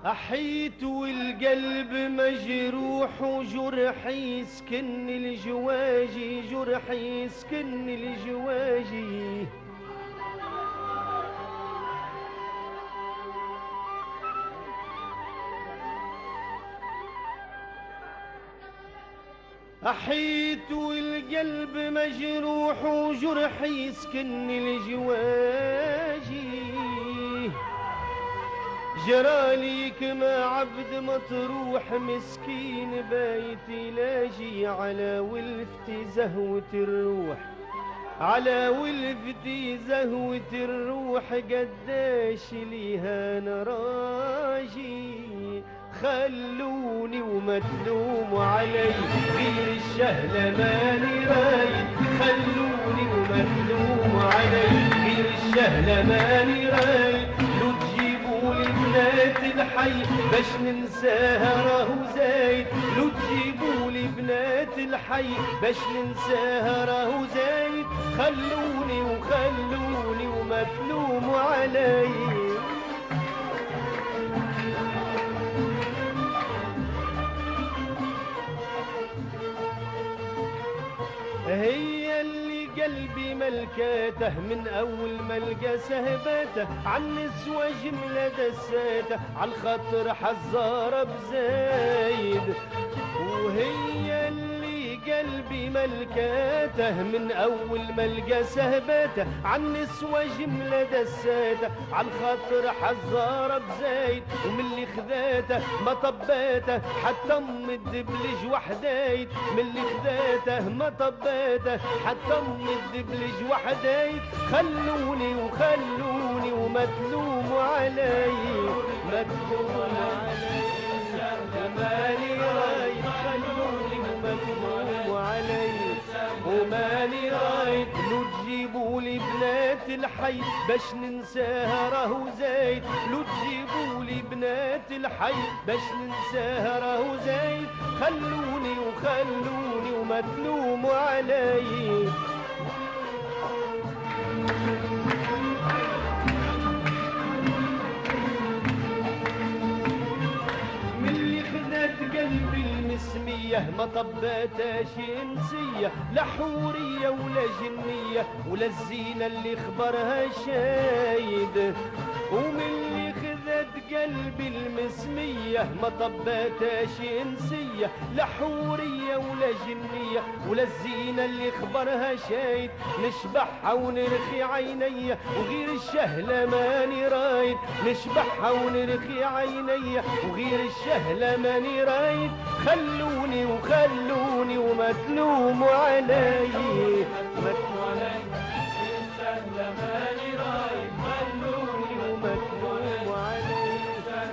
أحيت والقلب مجروح وجرحي يسكن الجواجي، جرحي يسكن الجواجي. أحيت والقلب مجروح وجرحي يسكن الجواجي. جراليك ما عبد مطروح مسكين بايت لاجي، على ولفتي زهوة الروح، على ولفتي زهوة الروح، قداش ليها نراجي. خلوني وما تلوموا علي، غير الشهلة ماني رايد. خلوني وما تلوموا علي، غير الشهلة ماني رايد. لو تجيبوا لي بنات الحي باش ننساها راهو زايد. لو تجيبوا لي بنات الحي باش ننساها راهو زايد. خلوني وخلوني وما تلوموا علي. هي اللي قلبي ملكاته من اول ما لقى سهباته، عالنسوة جملة دساته، عالخاطر حزارة بزايد. وهي اللي قلبي ملكاته من اول ما لقى سهباته، عالنسوة جملة دساته، عالخاطر حزارة بزايد. ومن اللي خذاته ما طباته حتى ام الدبلج وحدايد. من اللي خذاته ما طباته حتى ام الدبلج وحدايد. خلوني وخلوني وما تلوموا علي، ما تلوموا علي. مالي رايد خلوني وما تلوموا علي، ومالي رايد. لو تجيبوا لي بنات الحي باش ننساها راهو زايد. لو تجيبوا لي بنات الحي باش ننساها راهو زايد. خلوني وخلوني وما تلوموا علي. قلبي المسمية ما طباتاش انسية، لا حورية ولا جنية ولا الزينة اللي خبرها شايد. ومن اللي خذت قلبي المسمية ما طباتاش انسية، لا حورية ولا جنية ولا الزينة اللي خبرها شايد. نشبحها ونرخي عينيا وغير الشهلة ماني رايد. نشبحها ونرخي عينيا وغير الشهلة ماني رايد. خلوني وخلوني وما تلوموا علي، ما تلوموا علي. الشهلة ماني رايد. خلوني وما تلوموا علي،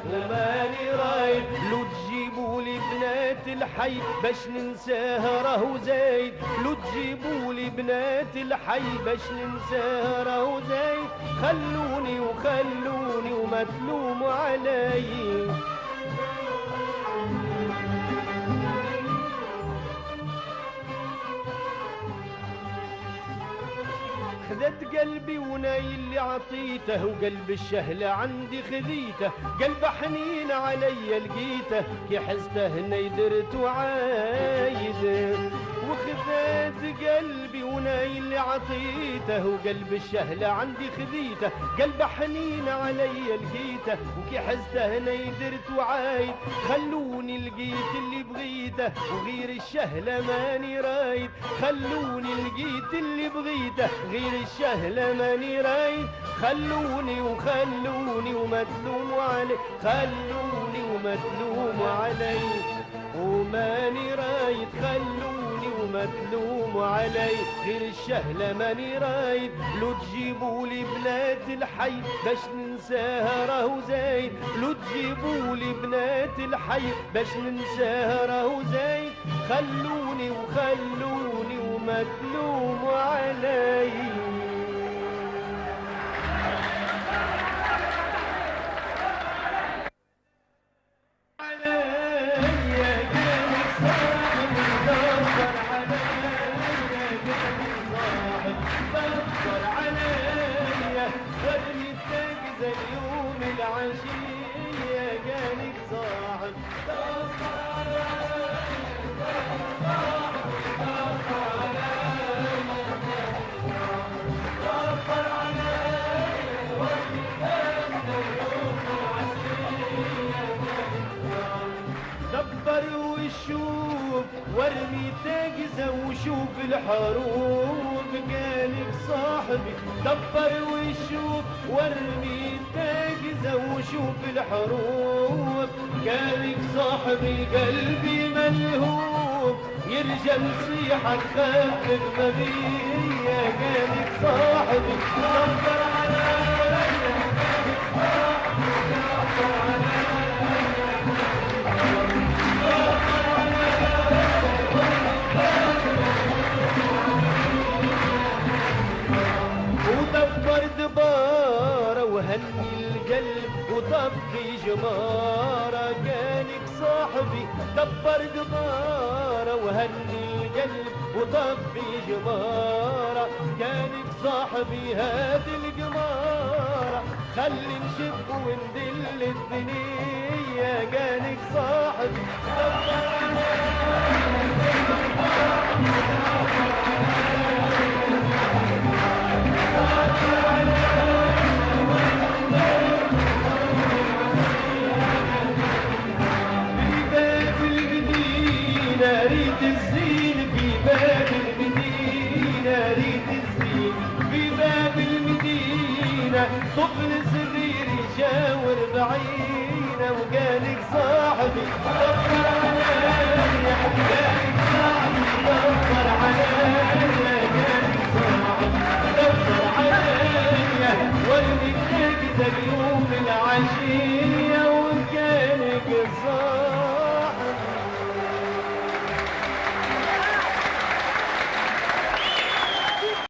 وماني رايد. لو تجيبوا لي بنات الحي باش ننساها راهو زايد. لو تجيبوا لي بنات الحي باش ننساها راهو زايد. خلوني وخلوني وما تلوموا علي. خذت قلبي ونايل اللي عطيته، وقلب الشهلة عندي خذيته. قلب حنين علي لقيته، كي حزته هني درت وعايد. وخذت قلبي ونايل اللي عطيته، وقلب الشهلة عندي خذيته. قلب حنين علي لقيته، وكي حزته هني درت وعايد. خلوني لقيت اللي بغيته وغير الشهلة ماني رايد. خلوني لقيت اللي بغيته غير الشهلة ماني رايد. خلوني وخلوني وما تلوموا علي. خلوني وما تلوموا علي، وماني رايد. خلوني وما تلوموا علي، غير الشهلة ماني رايد. لو تجيبوا لي بنات الحي باش ننساها راهو زايد. لو تجيبوا لي بنات الحي باش ننساها راهو زايد. خلوني وخلوني وما تلوموا علي. اليوم العشية جاني دبر وشوف وارمي تاجزة وشوف الحروب قالك صاحبي. دبر وشوف وارمي تاجزة وشوف الحروب قالك صاحبي. قلبي ملهوب يرجى نصيحة تخفف ما بيا قالك صاحبي. دبر على ودبر دبارة وهني القلب وطفي جمارة كانك صاحبي. دبر دبارة وهني القلب وطفي جمارة كانك صاحبي. هاد القمارة خلي نشب وندل الدنيا كانك صاحبي. ريت الزين في باب المدينة. ريت الزين في باب المدينة. طفل صغير يشاور بعينه وقالك صاحبي.